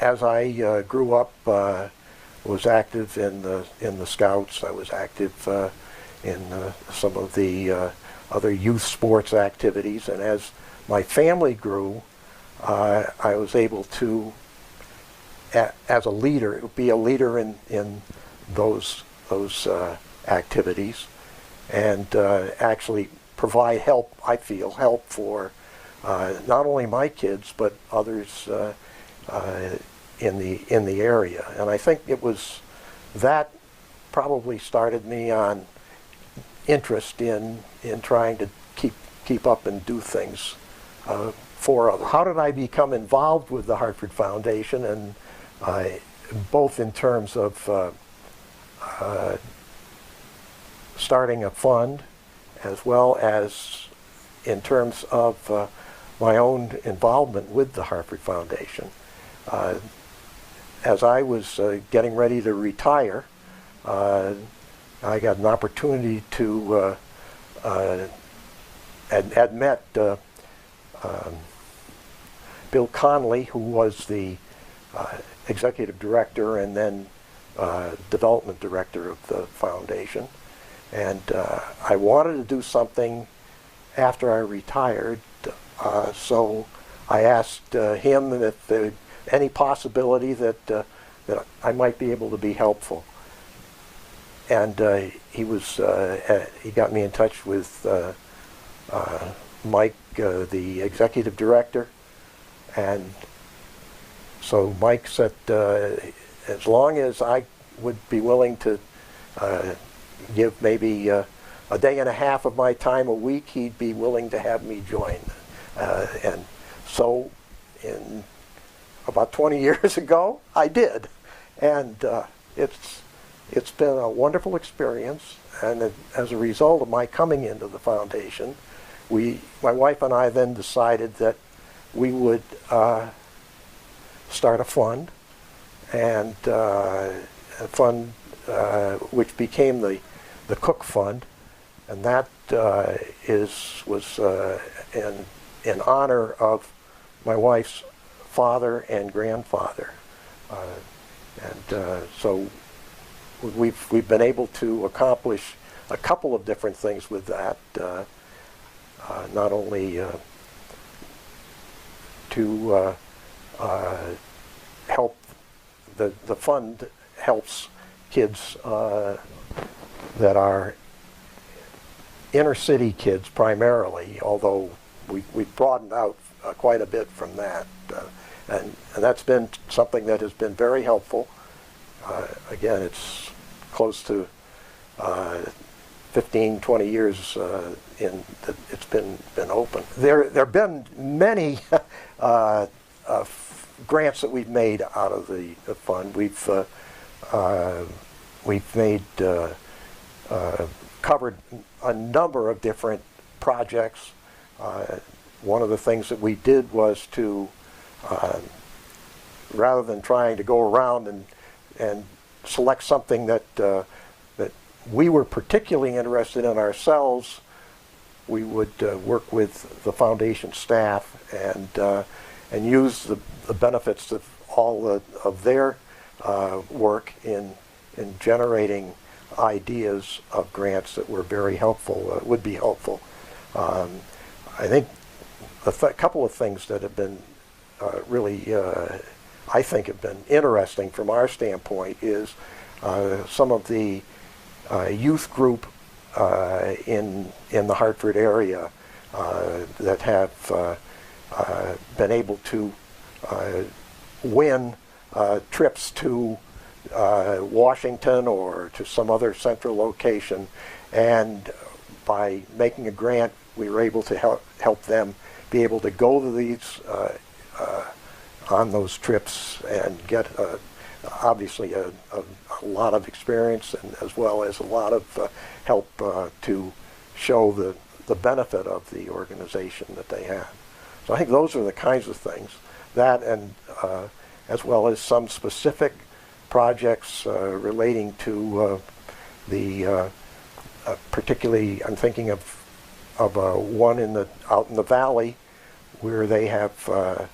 as I grew up, was active in the Scouts. I was active in some of the other youth sports activities, and as my family grew, I was able to, as a leader, be a leader in those activities, and actually provide help. I feel help for not only my kids but others in the area. And I think it was that probably started me on interest in trying to keep up and do things for others. How did I become involved with the Hartford Foundation? And both in terms of starting a fund, as well as in terms of my own involvement with the Hartford Foundation. As I was getting ready to retire, I got an opportunity to had met Bill Conley, who was the executive director and then development director of the foundation. And I wanted to do something after I retired, so I asked him if there any possibility that I might be able to be helpful. And he got me in touch with Mike, the executive director, and so Mike said as long as I would be willing to give maybe a day and a half of my time a week, he'd be willing to have me join. And so in about 20 years ago, I did. And it's been a wonderful experience. And as a result of my coming into the foundation, my wife and I then decided that we would start a fund, and a fund which became the Cook Fund, and that was in honor of my wife's father and grandfather, and so we've been able to accomplish a couple of different things with that. Not only to help the fund helps kids that are inner city kids primarily, although we've broadened out quite a bit from that, and that's been something that has been very helpful. Again, it's close to 15, 20 years in that it's been open. There have been many grants that we've made out of the fund. We've made covered a number of different projects. One of the things that we did was to, rather than trying to go around and select something that we were particularly interested in ourselves, we would work with the foundation staff and use the benefits of all of their work in generating ideas of grants that were very helpful, would be helpful. I think a couple of things that have been really, I think have been interesting from our standpoint is some of the youth group in the Hartford area that have been able to win trips to Washington or to some other central location, and by making a grant we were able to help them be able to go to these on those trips and get obviously a lot of experience, and as well as a lot of help to show the benefit of the organization that they have. So I think those are the kinds of things, that and as well as some specific projects relating to the particularly, I'm thinking of one out in the valley where they have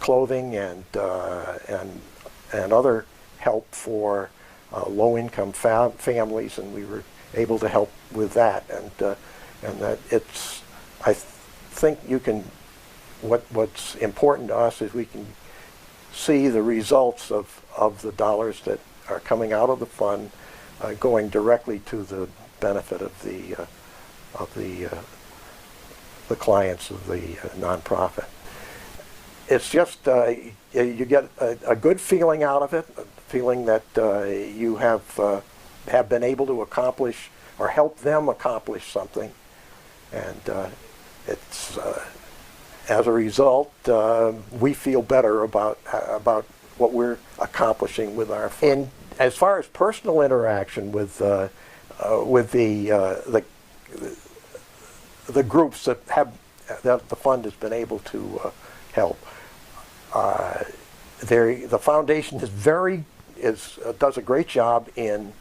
clothing and other help for low-income families, and we were able to help with that. And that it's, I think you can, what's important to us is we can see the results of the dollars that are coming out of the fund going directly to the benefit of the clients of the nonprofit. It's just you get a good feeling out of it, a feeling that you have been able to accomplish or help them accomplish something, and it's as a result we feel better about what we're accomplishing with our fund. And as far as personal interaction with the groups that the fund has been able to help, the foundation does a great job in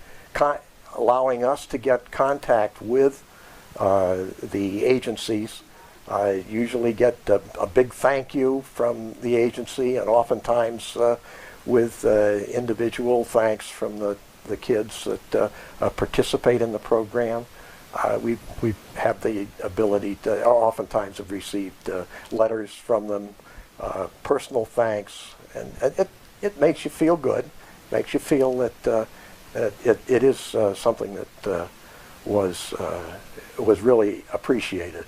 allowing us to get contact with the agencies. I usually get a big thank you from the agency, and oftentimes with individual thanks from the kids that participate in the program. We have the ability to, oftentimes have received letters from them, personal thanks, and it makes you feel good, makes you feel that it is something that was really appreciated.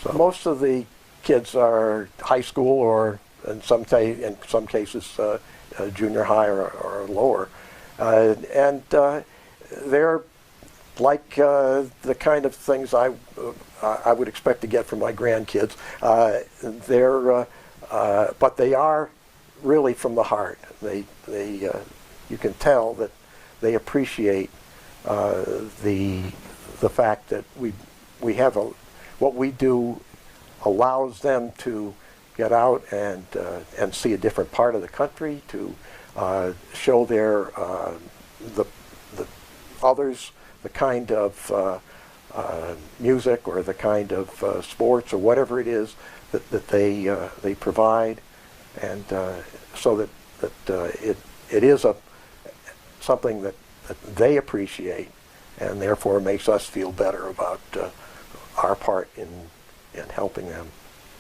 So most of the kids are high school, or in some cases junior high or lower, and they're like the kind of things I would expect to get from my grandkids. But they are really from the heart. You can tell that they appreciate the fact that we have what we do allows them to get out and see a different part of the country, to show their the others the kind of music or the kind of sports or whatever it is that they provide, and so that it is something that they appreciate, and therefore makes us feel better about our part in helping them.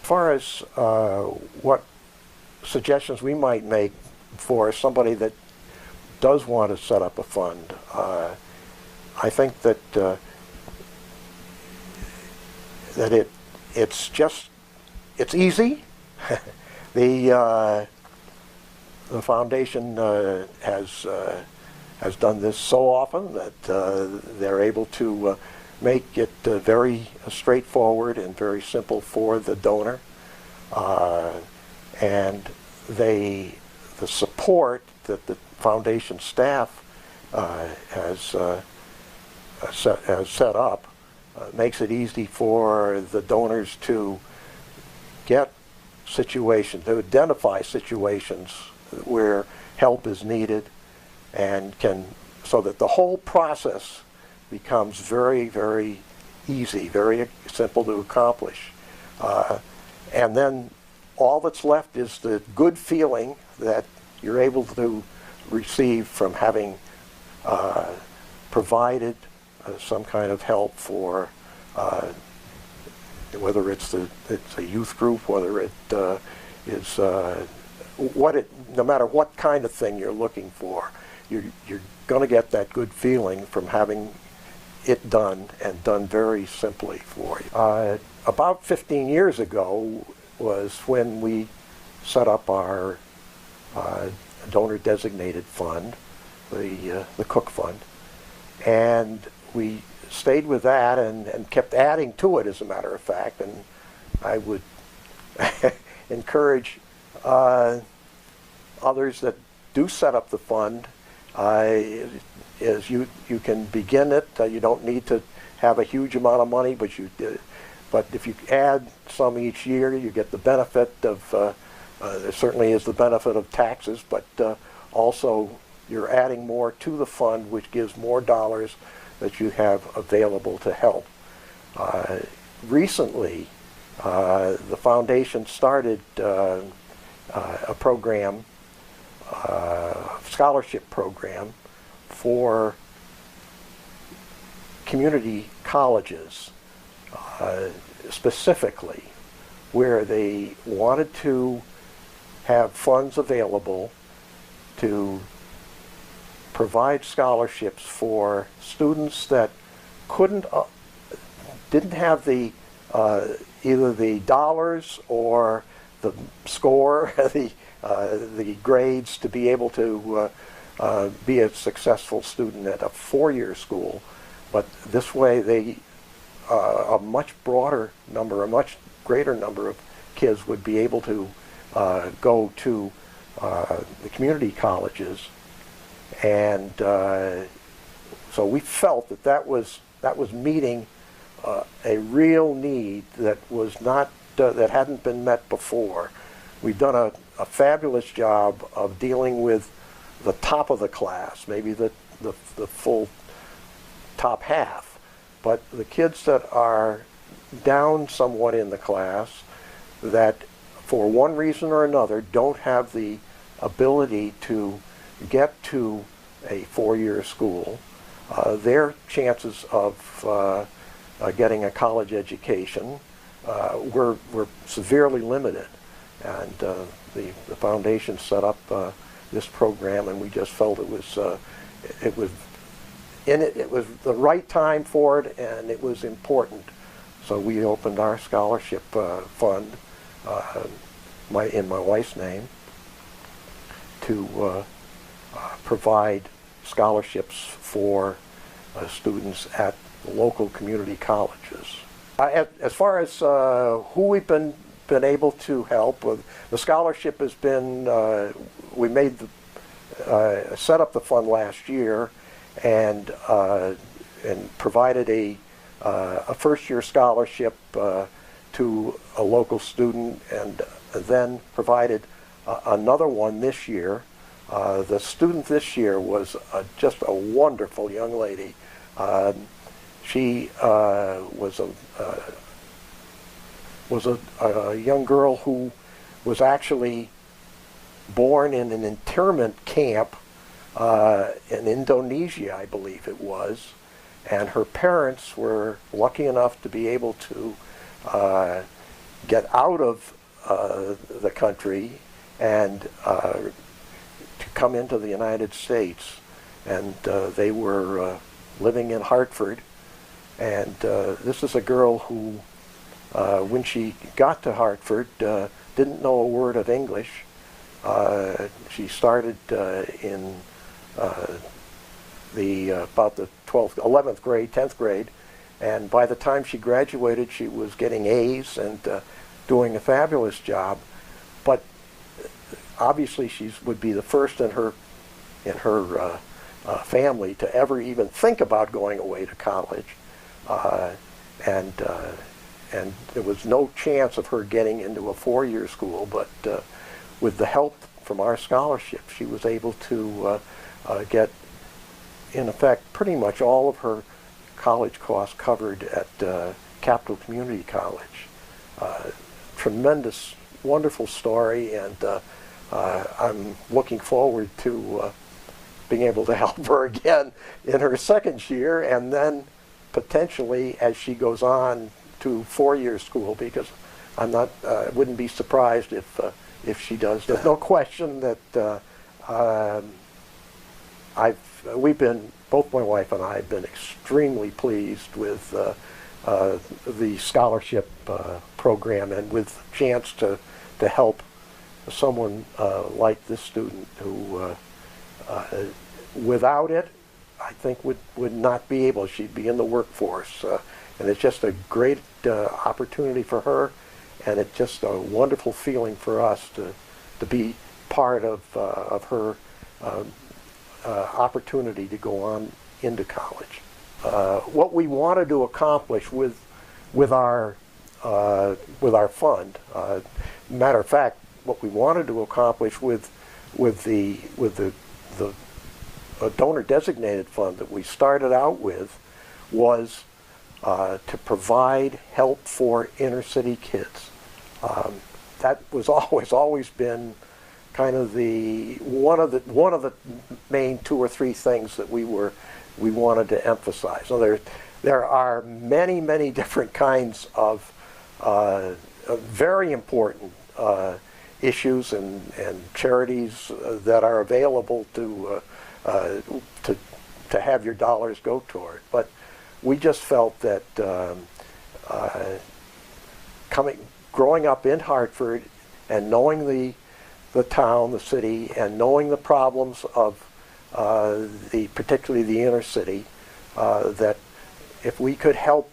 As far as what suggestions we might make for somebody that does want to set up a fund, I think that it's easy. The foundation has done this so often that they're able to make it very straightforward and very simple for the donor, and the support that the foundation staff has set up makes it easy for the donors to get situations, to identify situations where help is needed, and so that the whole process becomes very, very easy, very simple to accomplish. And then all that's left is the good feeling that you're able to receive from having provided some kind of help for whether it's a youth group, whether it is no matter what kind of thing you're looking for, you're going to get that good feeling from having it done, and done very simply for you. About 15 years ago was when we set up our donor-designated fund, the Cook Fund, and we stayed with that and kept adding to it, as a matter of fact. And I would encourage others that do set up the fund, is you can begin it. You don't need to have a huge amount of money, but if you add some each year, you get the benefit of, there certainly is the benefit of taxes, but also you're adding more to the fund, which gives more dollars that you have available to help. Recently, the foundation started a program, scholarship program for community colleges, specifically, where they wanted to have funds available to provide scholarships for students that didn't have the either the dollars or the score, the grades to be able to be a successful student at a four-year school. But this way, a much broader number, a much greater number of kids would be able to go to the community colleges, and so we felt that was meeting a real need that was not that hadn't been met before. We've done a fabulous job of dealing with the top of the class, maybe the full top half, but the kids that are down somewhat in the class, that for one reason or another don't have the ability to get to a four-year school, their chances of getting a college education were severely limited. And the foundation set up this program, and we just felt it was the right time for it, and it was important. So we opened our scholarship fund in my wife's name to provide scholarships for students at local community colleges. As far as who we've been able to help with, the scholarship has been, we made set up the fund last year, and provided a first-year scholarship to a local student, and then provided another one this year. The student this year was just a wonderful young lady. She was a young girl who was actually born in an internment camp in Indonesia, I believe it was, and her parents were lucky enough to be able to get out of the country and to come into the United States, and they were living in Hartford. And this is a girl who, when she got to Hartford, didn't know a word of English. She started in about the 11th grade, 10th grade, and by the time she graduated, she was getting A's and doing a fabulous job. But obviously, she would be the first in her family to ever even think about going away to college, and there was no chance of her getting into a four-year school. But with the help from our scholarship, she was able to get, in effect, pretty much all of her college costs covered at Capital Community College. Tremendous, wonderful story, and I'm looking forward to being able to help her again in her second year, and then potentially as she goes on to four-year school, because I'm not, wouldn't be surprised if she does. There's no question that we've been, both my wife and I have been extremely pleased with the scholarship program, and with the chance to help someone like this student who without it, I think would not be able. She'd be in the workforce, and it's just a great opportunity for her, and it's just a wonderful feeling for us to be part of her opportunity to go on into college. What we wanted to accomplish with our fund, matter of fact, what we wanted to accomplish with the donor designated fund that we started out with was to provide help for inner city kids. that was always been kind of one of the main 2 or 3 things that we wanted to emphasize. So there are many different kinds of very important issues and charities that are available to have your dollars go toward. But we just felt that growing up in Hartford and knowing the town, the city, and knowing the problems of particularly the inner city, that if we could help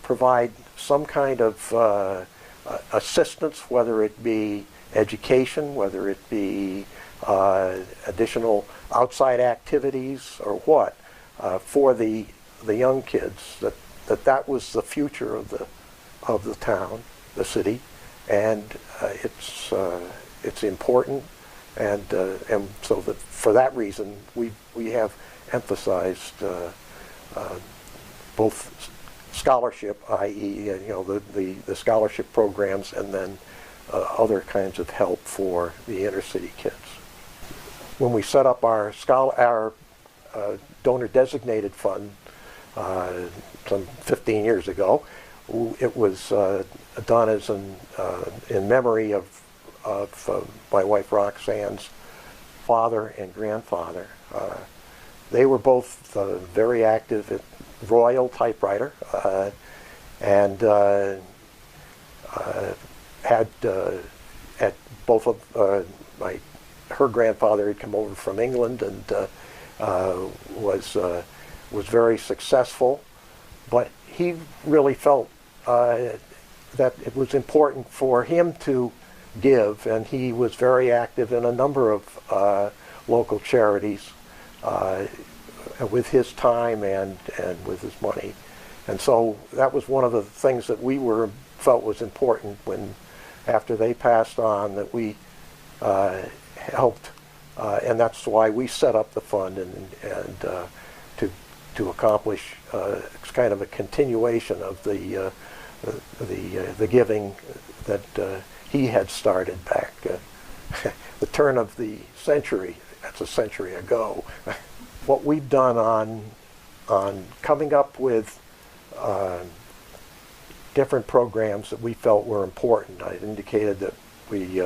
provide some kind of assistance, whether it be education, whether it be additional outside activities or what, for the young kids, that was the future of the town, the city, and it's important, and so that for that reason we have emphasized both scholarship, i.e., the scholarship programs, and then other kinds of help for the inner city kids. When we set up our donor designated fund some 15 years ago, it was done as in memory of my wife Roxanne's father and grandfather. They were both very active at Royal typewriter, and had at both of her grandfather had come over from England and was very successful, but he really felt that it was important for him to give, and he was very active in a number of local charities with his time and with his money. And so that was one of the things that we felt was important when, after they passed on, that we helped, and that's why we set up the fund and to accomplish kind of a continuation of the giving that he had started back the turn of the century. That's a century ago. What we've done on coming up with different programs that we felt were important. I indicated that we